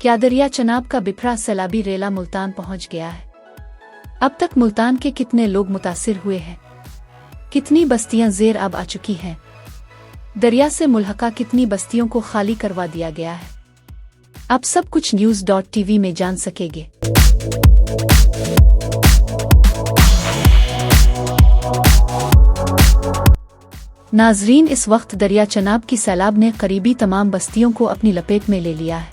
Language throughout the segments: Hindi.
क्या दरिया चनाब का बिफरा सैलाबी रेला मुल्तान पहुंच गया है? अब तक मुल्तान के कितने लोग मुतासिर हुए हैं? कितनी बस्तियां ज़ेर आब आ चुकी हैं? दरिया से मुल्हका कितनी बस्तियों को खाली करवा दिया गया है? अब सब कुछ न्यूज़.tv में जान सकेंगे। नाजरीन, इस वक्त दरिया चनाब की सैलाब ने करीबी तमाम बस्तियों को अपनी लपेट में ले लिया है।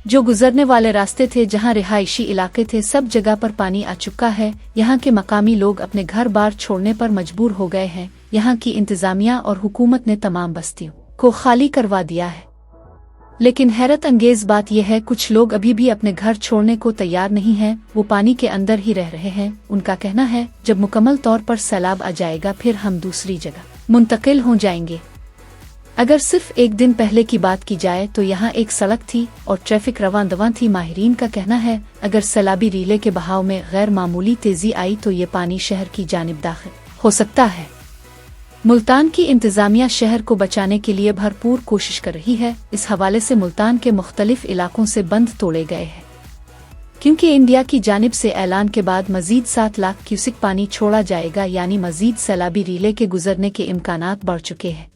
जो गुजरने वाले रास्ते थे, जहां रिहायशी इलाके थे, सब जगह पर पानी आ चुका है। यहाँ के मकामी लोग अपने घर बार छोड़ने पर मजबूर हो गए हैं। यहाँ की इंतजामिया और हुकूमत ने तमाम बस्तियों को खाली करवा दिया है। लेकिन हैरत अंगेज बात यह है, कुछ लोग अभी भी अपने घर छोड़ने को तैयार नहीं हैं। वो पानी के अंदर ही रह रहे हैं। उनका कहना है, जब मुकम्मल तौर पर सैलाब आ जाएगा फिर हम दूसरी जगह मुंतकिल हो जाएंगे। अगर सिर्फ एक दिन पहले की बात की जाए तो यहाँ एक सड़क थी और ट्रैफिक रवां दवां थी। माहिरीन का कहना है, अगर सैलाबी रीले के बहाव में गैर मामूली तेजी आई तो ये पानी शहर की जानिब दाखिल हो सकता है। मुल्तान की इंतजामिया शहर को बचाने के लिए भरपूर कोशिश कर रही है। इस हवाले से मुल्तान के मुख्तलिफ इलाकों से बंद तोड़े गए हैं, क्योंकि इंडिया की जानिब से ऐलान के बाद मजीद 7 लाख क्यूसिक पानी छोड़ा जाएगा, यानी मजीद सैलाबी रीले के गुजरने के इम्कानात बढ़ चुके हैं।